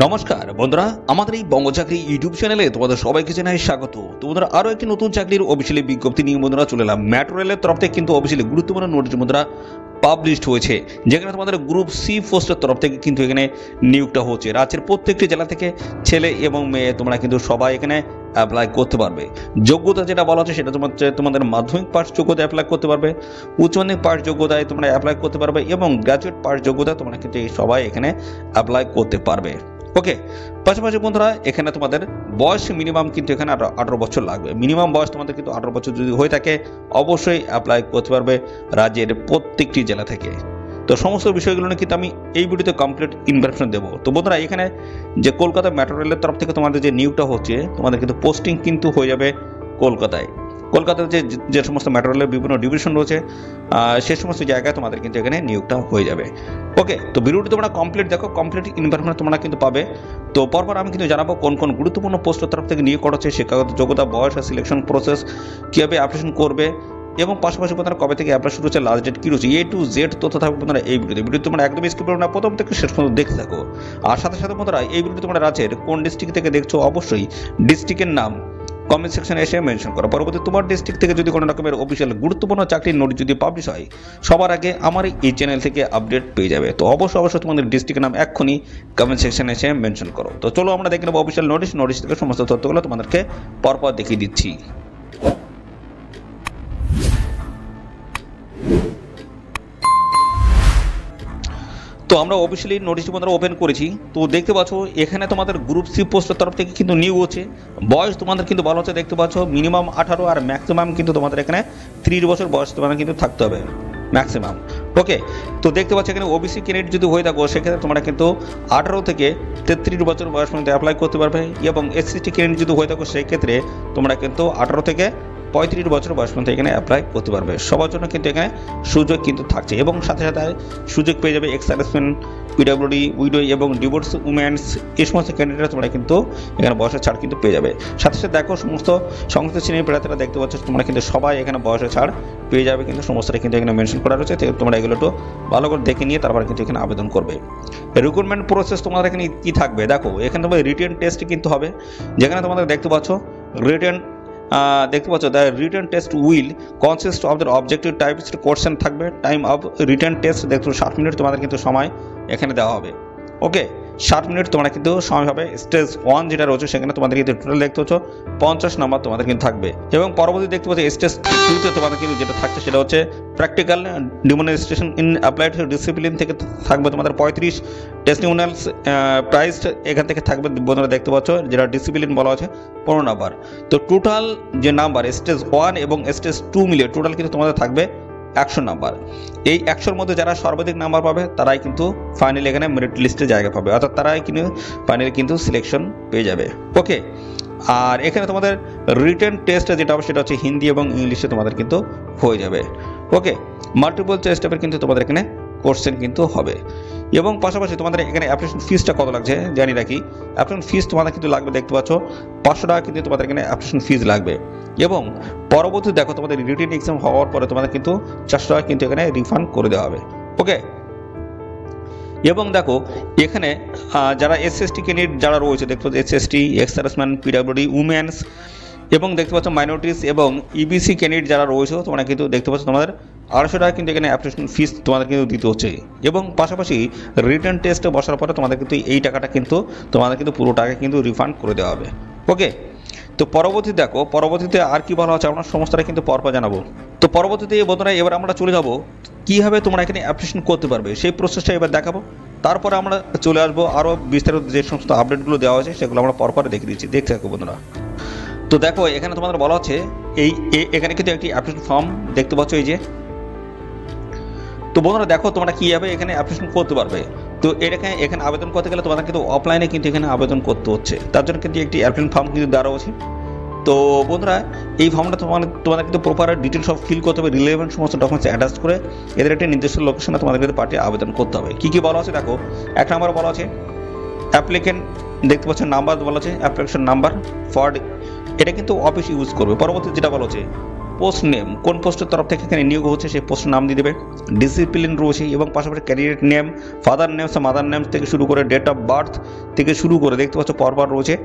নমস্কার বন্ধুরা, আমাদের এই বঙ্গচাকরি ইউটিউব চ্যানেলে তোমাদের সবাইকে জানাই স্বাগত। তো বন্ধুরা, আরও একটি নতুন চাকরির অফিসিয়ালি বিজ্ঞপ্তি নিয়ে বন্ধুরা চলে এলাম। মেট্রো রেলের তরফ থেকে কিন্তু অফিসিয়ালি গুরুত্বপূর্ণ নোটিশ বন্ধুরা পাবলিশড হয়েছে, যেখানে তোমাদের গ্রুপ সি পোস্টের তরফ থেকে কিন্তু এখানে নিয়োগটা হচ্ছে। রাজ্যের প্রত্যেকটি জেলা থেকে ছেলে এবং মেয়ে তোমরা কিন্তু সবাই এখানে অ্যাপ্লাই করতে পারবে। যোগ্যতা যেটা বলা হচ্ছে সেটা তোমাদের মাধ্যমিক পাস যোগ্যতা অ্যাপ্লাই করতে পারবে, উচ্চ মাধ্যমিক পাস যোগ্যতায় তোমরা অ্যাপ্লাই করতে পারবে এবং গ্র্যাজুয়েট পাস যোগ্যতা তোমরা কিন্তু সবাই এখানে অ্যাপ্লাই করতে পারবে। ওকে, পাশাপাশি বন্ধুরা এখানে তোমাদের বয়স মিনিমাম কিন্তু এখানে 18 বছর লাগবে। মিনিমাম বয়স তোমাদের কিন্তু 18 বছর যদি হয়ে থাকে অবশ্যই অ্যাপ্লাই করতে পারবে রাজ্যের প্রত্যেকটি জেলা থেকে। তো সমস্ত বিষয়গুলো নিয়ে কিন্তু আমি এই ভিডিওতে কমপ্লিট ইনফরমেশন দেবো। তো বন্ধুরা, এখানে যে কলকাতা মেট্রো রেলের তরফ থেকে তোমাদের যে নিয়োগটা হচ্ছে, তোমাদের কিন্তু পোস্টিং কিন্তু হয়ে যাবে কলকাতায়। কলকাতার যে সমস্ত মেট্রো রেলের বিভিন্ন ডিভিশন রয়েছে সে সমস্ত জায়গায় তোমাদের কিন্তু এখানে নিয়োগটা হয়ে যাবে। ওকে, তো ভিডিওটি তোমরা কমপ্লিট দেখো, কমপ্লিট ইনফরমেশন তোমরা কিন্তু পাবে। তো পরপর আমি কিন্তু জানাবো কোন কোন গুরুত্বপূর্ণ পোস্টের তরফ থেকে নিয়োগ করা হচ্ছে, শিক্ষাগত যোগ্যতা, বয়স আর সিলেকশন প্রসেস, কীভাবে অ্যাপ্লিকেশন করবে এবং পাশাপাশি আপনারা কবে থেকে অ্যাপ্লাই শুরু হচ্ছে, লাস্ট ডেট কী রয়েছে, A to Z তথ্য থাকবে আপনারা এই ভিডিও তোমরা একদমই স্কিপ করবে না, প্রথম থেকে শেষ পর্যন্ত দেখতে থাকো। আর সাথে সাথে বন্ধুরা এই ভিডিও তোমরা রাজ্যের কোন ডিস্ট্রিক্ট থেকে দেখছো অবশ্যই ডিস্ট্রিক্টের নাম কমেন্ট সেকশনে এসে মেনশন করো। পরবর্তী তোমার ডিস্ট্রিক্ট থেকে যদি কোনো রকমের অফিসিয়াল গুরুত্বপূর্ণ চাকরির নোটিশ যদি পাবলিশ হয় সবার আগে আমার এই চ্যানেল থেকে আপডেট পেয়ে যাবে। তো অবশ্যই তোমাদের ডিস্ট্রিক্টের নাম এক্ষুনি কমেন্ট সেকশনে এসে মেনশন করো। তো চলো আমরা দেখে নেবো অফিসিয়াল নোটিশ থেকে সমস্ত তথ্যগুলো তোমাদেরকে পরপর দেখিয়ে দিচ্ছি। তো আমরা অফিসিয়ালি নোটিশটি বন্ধুরা ওপেন করেছি। তো দেখতে পাচ্ছ এখানে তোমাদের গ্রুপ সি পোস্টের তরফ থেকে কিন্তু নিয়োগ হচ্ছে। বয়স তোমাদের কিন্তু ভালো হচ্ছে, দেখতে পাচ্ছ মিনিমাম 18 আর ম্যাক্সিমাম কিন্তু তোমাদের এখানে 30 বছর বয়স তোমাদের কিন্তু থাকতে হবে ম্যাক্সিমাম। ওকে, তো দেখতে পাচ্ছ এখানে ওবিসি ক্যান্ডিডেট যদি হয়ে থাকো সেক্ষেত্রে তোমরা কিন্তু 18 থেকে 33 বছর বয়স পর্যন্ত অ্যাপ্লাই করতে পারবে এবং এসসি ক্যান্ডিডেট যদি হয়ে থাকো সেই ক্ষেত্রে তোমরা কিন্তু 18 থেকে 35 বছর বয়স পর্যন্ত এখানে অ্যাপ্লাই করতে পারবে। সবার জন্য কিন্তু এখানে সুযোগ কিন্তু থাকছে এবং সাথে সাথে সুযোগ পেয়ে যাবে এক্স সার্ভিসম্যান, পিডব্লিউডি, উইডো এবং ডিভোর্স উমেন্স, এই সমস্ত ক্যান্ডিডেট তোমরা কিন্তু এখানে বয়সের ছাড় কিন্তু পেয়ে যাবে। সাথে সাথে দেখো সমস্ত সংস্থা শ্রেণীর প্রার্থীরা দেখতে পাচ্ছ তোমরা কিন্তু সবাই এখানে বয়সের ছাড় পেয়ে যাবে, কিন্তু সমস্তটা কিন্তু এখানে মেনশন করা রয়েছে। তোমরা এগুলো একটু ভালো করে দেখে নিয়ে তারপরে কিন্তু এখানে আবেদন করবে। রিক্রুটমেন্ট প্রসেস তোমাদের এখানে কী থাকবে দেখো, এখানে তোমাদের রিটেন টেস্ট কিন্তু হবে, যেখানে তোমাদের দেখতে পাচ্ছ the written test will consist of the objective types question থাকবে। টাইম অফ রিটেন টেস্ট দেখছো 60 মিনিট তোমাদের কিন্তু সময় এখানে দেওয়া হবে। ওকে, 60 মিনিট তোমরা কিন্তু সময় হবে। স্টেজ 1 যেটা রয়েছে সেখানে তোমাদের কিন্তু টোটাল দেখতে পাচ্ছ 50 নম্বর তোমাদের কিন্তু থাকবে এবং পরবর্তী দেখতে পাচ্ছ স্টেজ 2তে তোমাদের কিন্তু যেটা থাকছে সেটা হচ্ছে practical demonstration in applied discipline থেকে থাকবে তোমাদের 35, টেস্টিমোনিয়ালস প্রাইস এখান থেকে থাকবে বন্ধুরা দেখতে পাচ্ছ, যেটা ডিসিপ্লিন বলা আছে 15 নাম্বার। তো টোটাল যে নাম্বার স্টেজ 1 এবং স্টেজ 2 মিলিয়ে টোটাল কিন্তু তোমাদের থাকবে 100 নাম্বার। এই 100-র মধ্যে যারা সর্বাধিক নাম্বার পাবে তারাই কিন্তু ফাইনালি এখানে মেরিট লিস্টে জায়গা পাবে, অর্থাৎ তারাই কিন্তু ফাইনালি কিন্তু সিলেকশন পেয়ে যাবে। ওকে, আর এখানে তোমাদের রিটেন টেস্ট যেটা হবে সেটা হচ্ছে হিন্দি এবং ইংলিশে তোমাদের কিন্তু হয়ে যাবে। ওকে, মাল্টিপল চয়েস টাইপের কিন্তু তোমাদের এখানে কোশ্চেন কিন্তু হবে এবং পাশাপাশি তোমাদের এখানে অ্যাপ্লিকেশন ফিসটা কত লাগছে জানি রাখি। অ্যাপ্লিকেশন ফিস তোমাদের কিন্তু লাগবে দেখতে পাচ্ছ 500 টাকা কিন্তু তোমাদের এখানে অ্যাপ্লিকেশন ফিস লাগবে এবং পরবর্তী দেখো তোমাদের রিটেন এক্সাম হওয়ার পরে তোমাদের কিন্তু 400 টাকা কিন্তু এখানে রিফান্ড করে দেওয়া হবে। ওকে, এবং দেখো এখানে যারা এসএসটি ক্যান্ডিডেট যারা রয়েছে দেখতে পাচ্ছ SST, ex serviceman, PWD, women's এবং দেখতে পাচ্ছ মাইনরিটিস এবং ইবিসি ক্যান্ডিডেট যারা রয়েছে তোমরা কিন্তু দেখতে পাচ্ছ তোমাদের 800 টাকা কিন্তু এখানে অ্যাপ্লিকেশন ফিস তোমাদের কিন্তু দিতে হচ্ছে এবং পাশাপাশি রিটেন টেস্টে বসার পরে তোমাদের কিন্তু এই টাকাটা কিন্তু তোমাদের কিন্তু পুরো টাকা কিন্তু রিফান্ড করে দেওয়া হবে। ওকে, তো পরবর্তীতে আর কি বলা হচ্ছে আমরা সমস্তটা কিন্তু পরপর জানাবো। তো পরবর্তীতে বন্ধুরা এবার আমরা চলে যাব কীভাবে তোমরা এখানে অ্যাপ্লিকেশন করতে পারবে সেই প্রসেসটা এবার দেখাবো। তারপরে আমরা চলে আসবো আরও বিস্তারিত যে সমস্ত আপডেটগুলো দেওয়া হয়েছে সেগুলো আমরা পরপর দেখে দিচ্ছি, দেখতে থাকো বন্ধুরা। তো দেখো এখানে তোমাদের বলা হচ্ছে এখানে কিন্তু একটি অ্যাপ্লিকেশন ফর্ম দেখতে পাচ্ছ এই যে। তো বন্ধুরা দেখো তোমরা কীভাবে এখানে অ্যাপ্লিকেশন করতে পারবে। তো এখানে আবেদন করতে গেলে তোমাদের কিন্তু অফলাইনে কিন্তু এখানে আবেদন করতে হচ্ছে, তার জন্য কিন্তু একটি অ্যাপ্লিকেশন ফর্ম কিন্তু দেওয়া রয়েছে। তো বন্ধুরা এই ফর্মটা তোমাদের কিন্তু প্রপার ডিটেলস সব ফিল করতে হবে, রিলেভেন্ট সমস্ত ডকুমেন্টস অ্যাটাচ করে এদের একটি নির্দিষ্ট লোকেশনে তোমাদের কিন্তু পাঠিয়ে আবেদন করতে হবে। কী কী বলা আছে দেখো, 1 নম্বর বলা আছে অ্যাপ্লিকেন্ট দেখতে পাচ্ছ নাম্বার বলা আছে অ্যাপ্লিকেশন নাম্বার ফর, এটা কিন্তু অফিস ইউজ করবে। পরবর্তী যেটা বলা হচ্ছে পোস্ট নেম, কোন পোস্টের তরফ থেকে এখানে নিয়োগ হচ্ছে সেই পোস্টের নাম দিয়ে দেবে। ডিসিপ্লিন রয়েছে এবং পাশাপাশি candidate name, father names, mother names থেকে শুরু করে ডেট অফ বার্থ থেকে শুরু করে দেখতে পাচ্ছ পরপর রয়েছে।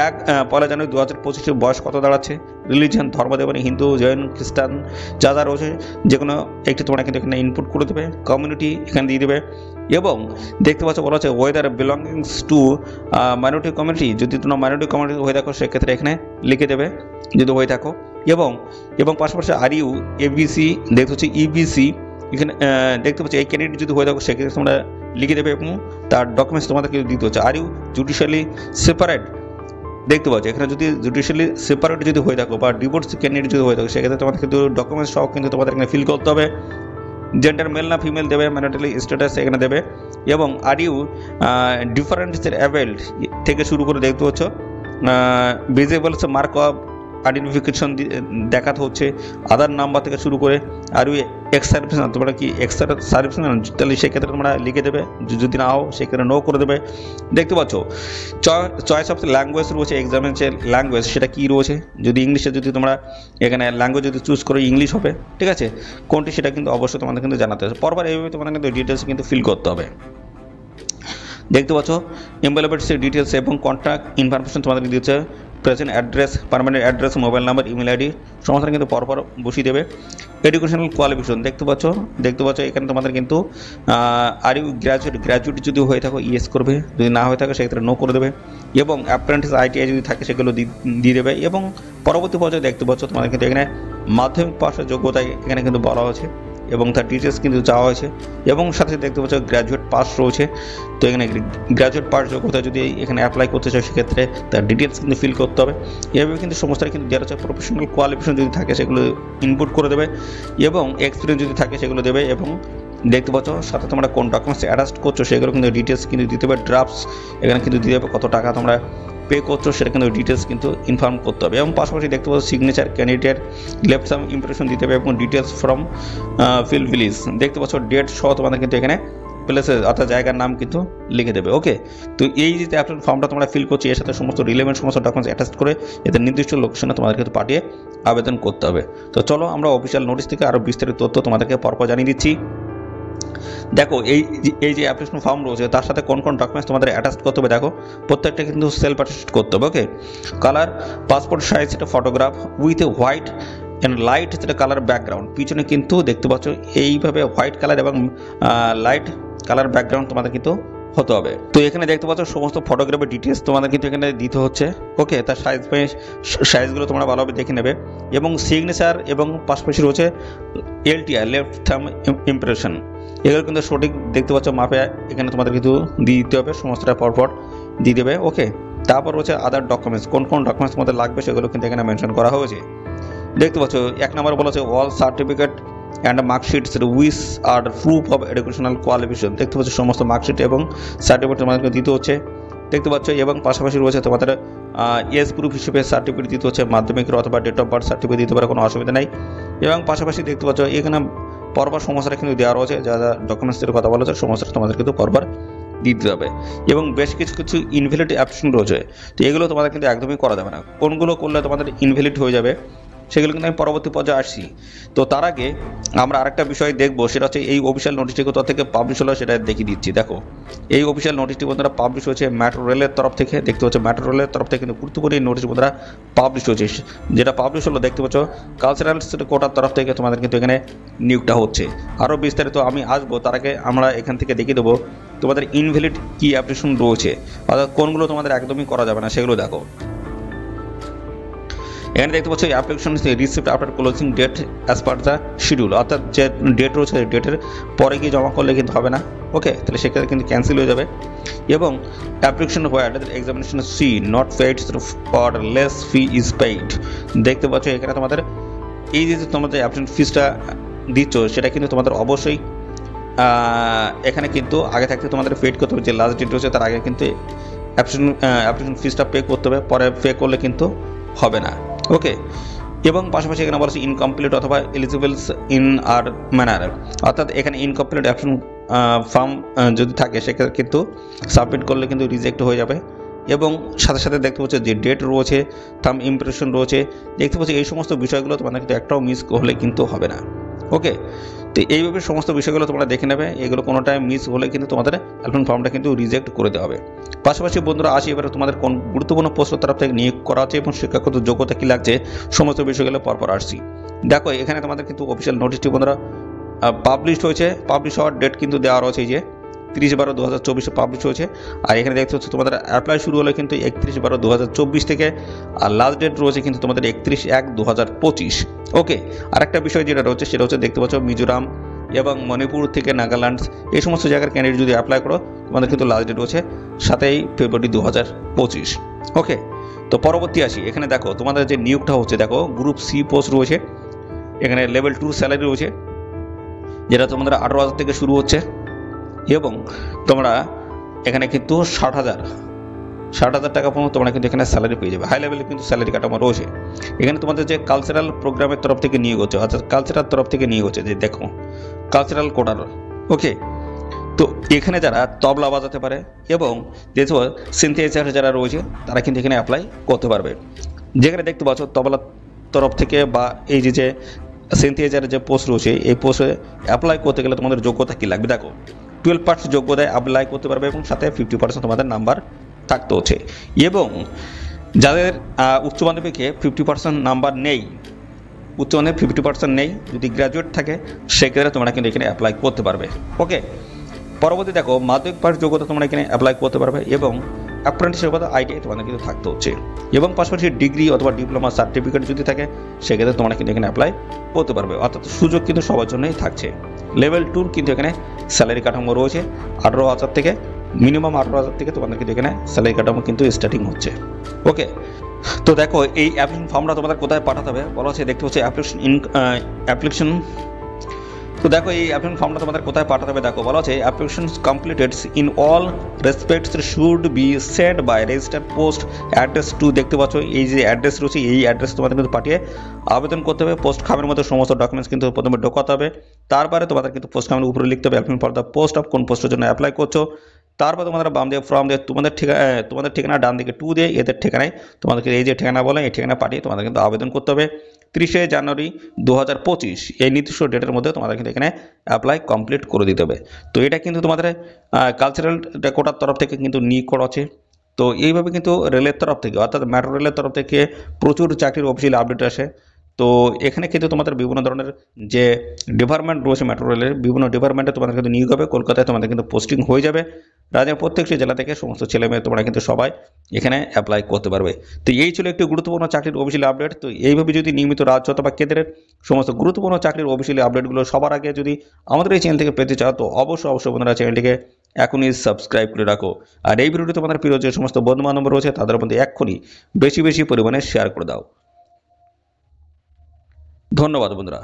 1 জানুয়ারি 2025 বয়স কত দাঁড়াচ্ছে, রিলিজিয়ন ধর্ম দেবে হিন্দু, জৈন, খ্রিস্টান যা যা রয়েছে যে কোনো একটি তোমরা কিন্তু এখানে ইনপুট করে দেবে। কমিউনিটি এখানে দিয়ে দেবে এবং দেখতে পাচ্ছ বলা হচ্ছে weather belongings two minority community, যদি তোমরা মাইনরিটি কমিউনিটি হয়ে থাকো সেক্ষেত্রে এখানে লিখে দেবে যদি হয়ে থাকো। এবং পাশাপাশি আর ইউ এবিসি দেখতে হচ্ছে ইবিসি এখানে দেখতে পাচ্ছি এই ক্যান্ডিডেট যদি হয়ে থাকো সেক্ষেত্রে তোমরা লিখে দেবে এবং তার ডকুমেন্টস তোমাদেরকে দিতে হচ্ছে। আর ইউ জুডিশিয়ালি সেপারেট দেখতে পাচ্ছ এখানে যদি জুডিশিয়ালি সেপারেট যদি হয়ে থাকো বা ডিভোর্স ক্যান্ডিডেট যদি হয়ে থাকো সেক্ষেত্রে তোমাদের কিন্তু ডকুমেন্টস সহ কিন্তু তোমাদের এখানে ফিল করতে হবে। জেন্ডার মেল না ফিমেল দেবে, ম্যারিটালি স্ট্যাটাস এখানে দেবে এবং আর ইউ ডিফারেন্সের অ্যাভেলড থেকে শুরু করে দেখতে পাচ্ছ ভিজিবলস মার্ক অফ আইডেন্টিফিকেশন দেখাতে হচ্ছে, আধার নাম্বার থেকে শুরু করে আর ইউ এক্স সার্ভিস না, তোমরা কি এক্সট্রা সার্ভিস না তাহলে সেক্ষেত্রে তোমরা লিখে দেবে, যদি না হও সেক্ষেত্রে নো করে দেবে। দেখতে পাচ্ছ চয়েস অফ ল্যাঙ্গুয়েজ রয়েছে, এক্সামিনেশন ল্যাঙ্গুয়েজ সেটা কী রয়েছে, যদি ইংলিশে যদি তোমরা এখানে ল্যাঙ্গুয়েজ যদি চুজ করো ইংলিশ হবে, ঠিক আছে, কোনটি সেটা কিন্তু অবশ্যই তোমাদের কিন্তু জানাতে হবে। পরপর এইভাবে তোমাদের কিন্তু ডিটেলস কিন্তু ফিল করতে হবে। দেখতে পাচ্ছ এমপ্লয়মেন্ট ডিটেলস এবং কন্ট্যাক্ট ইনফরমেশন তোমাদের দিচ্ছে, present address, permanent address, mobile number, email ID সমস্ত কিন্তু পরপর বসিয়ে দেবে। এডুকেশনাল কোয়ালিফিকেশন দেখতে পাচ্ছ এখানে তোমাদের কিন্তু আর ইউ গ্র্যাজুয়েট যদি হয়ে থাকো ইয়েস করবে, যদি না হয়ে থাকে সেক্ষেত্রে নো করে দেবে এবং অ্যাপ্রেন্টিস আইটিআই যদি থাকে সেগুলো দিয়ে দেবে এবং পরবর্তী পর্যায়ে দেখতে পাচ্ছ তোমাদের কিন্তু এখানে মাধ্যমিক পাশের যোগ্যতা এখানে কিন্তু বলা হয়েছে এবং তার ডিটেলস কিন্তু চাওয়া হয়েছে এবং সাথে দেখতে পাচ্ছ গ্র্যাজুয়েট পাস রয়েছে। তো এখানে গ্র্যাজুয়েট পাস যোগ্যতা যদি এখানে অ্যাপ্লাই করতে চাও সেক্ষেত্রে তার ডিটেলস কিন্তু ফিল করতে হবে। এভাবে কিন্তু সমস্ত কিন্তু দেওয়া হচ্ছে। প্রফেশনাল কোয়ালিফিকেশন যদি থাকে সেগুলো ইনপুট করে দেবে এবং এক্সপিরিয়েন্স যদি থাকে সেগুলো দেবে এবং দেখতে পাচ্ছ সাথে তোমরা কোন ডকুমেন্টস অ্যাটাচ করছো সেগুলো কিন্তু ডিটেলস কিন্তু দিতে হবে। ড্রাফটস এখানে কিন্তু দিতে হবে, কত টাকা তোমরা পে করছো সেটা কিন্তু ডিটেলস কিন্তু ইনফর্ম করতে হবে এবং পাশাপাশি দেখতে পাচ্ছ সিগনেচার ক্যান্ডিডেট লেফট সাম ইমপ্রেশন দিতে হবে এবং ডিটেলস ফ্রম ফিল ভিলেজ দেখতে পাচ্ছ ডেট সহ তোমাদের কিন্তু এখানে প্লেসেস অর্থাৎ জায়গার নাম কিন্তু লিখে দেবে। ওকে, তো এই যে অ্যাপ্লিকেশন ফর্মটা তোমরা ফিল করছো এর সাথে সমস্ত রিলেভেন্ট সমস্ত ডকুমেন্টস অ্যাটাচ করে এদের নির্দিষ্ট লোকেশনে তোমাদের কিন্তু পাঠিয়ে আবেদন করতে হবে। তো চলো আমরা অফিসিয়াল নোটিশ থেকে আরও বিস্তারিত তথ্য তোমাদেরকে পরপর জানিয়ে দিচ্ছি। দেখো এই যে অ্যাপ্লিকেশন ফর্ম রয়েছে তার সাথে কোন কোন ডকুমেন্টস তোমাদের অ্যাটাচ করতে হবে, দেখো প্রত্যেকটা কিন্তু সেলফ অ্যাটেস্ট করতে হবে। ওকে, কালার পাসপোর্ট সাইজ সেটা photograph with a white and light সেটা কালার ব্যাকগ্রাউন্ড, পিছনে কিন্তু দেখতে পাচ্ছ এইভাবে হোয়াইট কালার এবং লাইট কালার ব্যাকগ্রাউন্ড তোমাদের কিন্তু হতে হবে। তো এখানে দেখতে পাচ্ছ সমস্ত ফটোগ্রাফের ডিটেলস তোমাদের কিন্তু এখানে দিতে হচ্ছে। ওকে, তার সাইজগুলো তোমরা ভালোভাবে দেখে নেবে এবং সিগনেচার এবং পাশাপাশি রয়েছে LTI লেফট থাম্ব ইমপ্রেশন, এগুলো কিন্তু সঠিক দেখতে পাচ্ছ মাপে এখানে তোমাদের কিন্তু দিয়ে দিতে হবে, সমস্তটা পরপর দিয়ে দেবে। ওকে, তারপর হচ্ছে আদার ডকুমেন্টস, কোন কোন ডকুমেন্টস তোমাদের লাগবে সেগুলো কিন্তু এখানে মেনশন করা হয়েছে। দেখতে পাচ্ছ 1 নম্বর বলা হচ্ছে all certificate and marksheets which are proof of educational qualification, দেখতে পাচ্ছ সমস্ত মার্কশিট এবং সার্টিফিকেট তোমাদেরকে দিতে হচ্ছে দেখতে পাচ্ছ এবং পাশাপাশি রয়েছে তোমাদের এজ প্রুফ হিসেবে সার্টিফিকেট দিতে হচ্ছে, মাধ্যমিকের অথবা ডেট অফ বার্থ সার্টিফিকেট দিতে পারে, কোনো অসুবিধা নেই। এবং পাশাপাশি দেখতে পাচ্ছ এখানে পরপর সমস্যাটা কিন্তু দেওয়া রয়েছে, যা যা ডকুমেন্টসের কথা বলা হচ্ছে সমস্যাটা তোমাদের কিন্তু পরপর দিতে হবে এবং বেশ কিছু ইনভ্যালিড অপশন রয়েছে, তো এগুলো তোমাদের কিন্তু একদমই করা যাবে না। কোনগুলো করলে তোমাদের ইনভ্যালিড হয়ে যাবে সেগুলো কিন্তু আমি পরবর্তী পর্যায়ে আসছি। তো তার আগে আমরা আরেকটা বিষয় দেখবো, সেটা হচ্ছে এই অফিসিয়াল নোটিশটি কোথা থেকে পাবলিশ হলো সেটা দেখিয়ে দিচ্ছি। দেখো এই অফিসিয়াল নোটিশটি বন্ধুরা পাবলিশ হয়েছে মেট্রো রেলের তরফ থেকে, দেখতে পাচ্ছ মেট্রো রেলের তরফ থেকে কিন্তু গুরুত্বপূর্ণ এই নোটিশ বন্ধুরা পাবলিশ হয়েছে, যেটা পাবলিশ হলো দেখতে পাচ্ছ কালচারাল কোটার তরফ থেকে তোমাদের কিন্তু এখানে নিয়োগটা হচ্ছে। আরও বিস্তারিত আমি আসবো, তার আগে আমরা এখান থেকে দেখিয়ে দেবো তোমাদের ইনভ্যালিড কী অ্যাপ্লিকেশন রয়েছে, অর্থাৎ কোনগুলো তোমাদের একদমই করা যাবে না সেগুলো দেখো। এখানে দেখতে পাচ্ছ application receipt after closing date as per the schedule, অর্থাৎ যে ডেট রয়েছে ডেটের পরে গিয়ে জমা করলে কিন্তু হবে না। ওকে, তাহলে সেক্ষেত্রে কিন্তু ক্যান্সেল হয়ে যাবে। এবং application where examination fee not paid or less fee is paid, দেখতে পাচ্ছ এখানে তোমাদের এই যে তোমাদের অ্যাপ্লিকেশন ফিসটা দিচ্ছ সেটা কিন্তু তোমাদের অবশ্যই এখানে কিন্তু আগে থাকতে তোমাদের পেড করতে হবে, যে লাস্ট ডেট রয়েছে তার আগে কিন্তু অ্যাপ্লিকেশন ফিসটা পে করতে হবে, পরে পে করলে কিন্তু হবে না। ওকে, এবং পাশাপাশি এখানে বলা হচ্ছে ইনকমপ্লিট অথবা এলিজিবলস ইন আর ম্যানার, অর্থাৎ এখানে ইনকমপ্লিট অ্যাপ্লিকেশন ফর্ম যদি থাকে সেক্ষেত্রে কিন্তু সাবমিট করলে কিন্তু রিজেক্ট হয়ে যাবে এবং সাথে সাথে দেখতে পাচ্ছ যে ডেট রয়েছে, থাম্ব ইমপ্রেশন রয়েছে, দেখতে পাচ্ছ এই সমস্ত বিষয়গুলো তোমাদের কিন্তু একটাও মিস হলে কিন্তু হবে না। ওকে, তো এইভাবে সমস্ত বিষয়গুলো তোমরা দেখে নেবে, এগুলো কোনো টাইম মিস হলে কিন্তু তোমাদের অ্যাপ্লিকেশন ফর্মটা কিন্তু রিজেক্ট করে দেওয়া হবে। পাশাপাশি বন্ধুরা আসি এবারে তোমাদের কোন গুরুত্বপূর্ণ পোস্টের তরফ থেকে নিয়োগ করা হচ্ছে এবং শিক্ষাগত যোগ্যতা কী লাগছে সমস্ত বিষয়গুলো পরপর আসছি। দেখো এখানে তোমাদের কিন্তু অফিসিয়াল নোটিশটি বন্ধুরা পাবলিশ হয়েছে, পাবলিশ হওয়ার ডেট কিন্তু দেওয়া রয়েছে, এই যে 30/12/2024 পাবলিশ হয়েছে। আর এখানে দেখতে হচ্ছে তোমাদের অ্যাপ্লাই শুরু হলো কিন্তু 31/12/2024 থেকে, আর লাস্ট ডেট রয়েছে কিন্তু তোমাদের 31/1/2025। ওকে, আর একটা বিষয় যেটা রয়েছে সেটা হচ্ছে দেখতে পাচ্ছ মিজোরাম এবং মণিপুর থেকে নাগাল্যান্ড এই সমস্ত জায়গার ক্যান্ডিডেট যদি অ্যাপ্লাই করো তোমাদের কিন্তু লাস্ট ডেট রয়েছে 7 ফেব্রুয়ারি 2025। ওকে, তো পরবর্তী আসি, এখানে দেখো তোমাদের যে নিয়োগটা হচ্ছে, দেখো গ্রুপ সি পোস্ট রয়েছে, এখানে লেভেল 2 স্যালারি রয়েছে যেটা তোমাদের 18,000 থেকে শুরু হচ্ছে এবং তোমরা এখানে কিন্তু 60,000 টাকা পর্যন্ত তোমরা কিন্তু এখানে স্যালারি পেয়ে যাবে। হাই লেভেলে কিন্তু স্যালারি কাঠামো রয়েছে। এখানে তোমাদের যে কালচারাল প্রোগ্রামের তরফ থেকে নিয়োগ হচ্ছে, অর্থাৎ কালচারাল তরফ থেকে নিয়োগ হচ্ছে, যে দেখো কালচারাল কোটার। ওকে, তো এখানে যারা তবলা বাজাতে পারে এবং যেহেতু সিনথেসাইজার যারা রয়েছে তারা কিন্তু এখানে অ্যাপ্লাই করতে পারবে। যেখানে দেখতে পাচ্ছ তবলার তরফ থেকে বা এই যে সিনথেসাইজারের যে পোস্ট রয়েছে এই পোস্টে অ্যাপ্লাই করতে গেলে তোমাদের যোগ্যতা কী লাগবে, দেখো 12% যোগ্যতায় অ্যাপ্লাই করতে পারবে এবং সাথে 50% তোমাদের নাম্বার থাকতে হচ্ছে। এবং যাদের উচ্চ মাধ্যমিকে 50% নাম্বার নেই, উচ্চ মাধ্যমিক 50% নেই, যদি গ্র্যাজুয়েট থাকে সেক্ষেত্রে তোমরা কিন্তু এখানে অ্যাপ্লাই করতে পারবে। ওকে, পরবর্তী দেখো মাধ্যমিক পাস যোগ্যতা তোমরা এখানে অ্যাপ্লাই করতে পারবে এবং অ্যাপ্রেন্টিস যোগ্যতা ITI তোমাদের কিন্তু থাকতে হচ্ছে এবং পাশাপাশি ডিগ্রি অথবা ডিপ্লোমা সার্টিফিকেট যদি থাকে সেক্ষেত্রে তোমরা কিন্তু এখানে অ্যাপ্লাই করতে পারবে, অর্থাৎ সুযোগ কিন্তু সবার জন্যই থাকছে। লেভেল 2 কিন্তু এখানে স্যালারি কাঠামো রয়েছে 18,000 থেকে, মিনিমাম 18,000 থেকে তোমাদের কিন্তু এখানে স্যালারি কাঠামো কিন্তু স্টার্টিং হচ্ছে। ওকে, তো দেখো এই অ্যাপ্লিকেশন ফর্মটা তোমাদের কোথায় পাঠাতে হবে বলা হচ্ছে, দেখতে হচ্ছে অ্যাপ্লিকেশন। তো দেখো এই অ্যাপ্লিকেশন ফর্মটা তোমাদের কোথায় পাঠাতে হবে, দেখো বলা হচ্ছে application completed in all respects should be send by registered post address to, দেখতে পাচ্ছ এই যে অ্যাড্রেস রয়েছে এই অ্যাড্রেস তোমাদের কিন্তু পাঠিয়ে আবেদন করতে হবে। পোস্ট খামের মধ্যে সমস্ত ডকুমেন্টস কিন্তু প্রথমে ঢোকাতে হবে, তারপরে তোমাদের কিন্তু পোস্ট খামের উপরে লিখতে হবে application for the post of কোন পোস্টের জন্য অ্যাপ্লাই করছো, তারপর তোমাদের বাম দিয়ে ফর্ম দিয়ে তোমাদের ঠিকানা ডান দিকে 2 দিয়ে এদের ঠিকানায় তোমাদেরকে এই যে ঠিকানা বলে এই ঠিকানা পাঠিয়ে তোমাদের কিন্তু আবেদন করতে হবে। 30 জানুয়ারি 2025 এই নির্দিষ্ট ডেটের মধ্যে তোমাদের কিন্তু এখানে অ্যাপ্লাই কমপ্লিট করে দিতে হবে। তো এটা কিন্তু তোমাদের কালচারাল কোটার তরফ থেকে কিন্তু নিয়োগ করা আছে। তো এইভাবে কিন্তু রেলের তরফ থেকে অর্থাৎ মেট্রো রেলের তরফ থেকে প্রচুর চাকরির অফিসিয়াল আপডেট আসে। তো এখানে কিন্তু তোমাদের বিভিন্ন ধরনের যে ডিপার্টমেন্ট রয়েছে মেট্রো রেলের বিভিন্ন ডিপার্টমেন্টে তোমাদের কিন্তু নিয়োগ হবে, কলকাতায় তোমাদের কিন্তু পোস্টিং হয়ে যাবে। রাজ্যের প্রত্যেকটি জেলা থেকে সমস্ত ছেলে মেয়ে তোমরা কিন্তু সবাই এখানে অ্যাপ্লাই করতে পারবে। তো এই ছিল একটি গুরুত্বপূর্ণ চাকরির অফিসিয়াল আপডেট। তো এইভাবে যদি নিয়মিত রাজ্য অথবা কেন্দ্রের সমস্ত গুরুত্বপূর্ণ চাকরির অফিসিয়াল আপডেটগুলো সবার আগে যদি আমাদের এই চ্যানেল থেকে পেতে চাও তো অবশ্যই বন্ধুরা চ্যানেলটিকে এখনই সাবস্ক্রাইব করে রাখো। আর এই ভিডিওটি তোমাদের প্রিয় যে সমস্ত বন্ধু বান্ধব রয়েছে তাদের মধ্যে এক্ষুনি বেশি পরিমাণে শেয়ার করে দাও। ধন্যবাদ বন্ধুরা।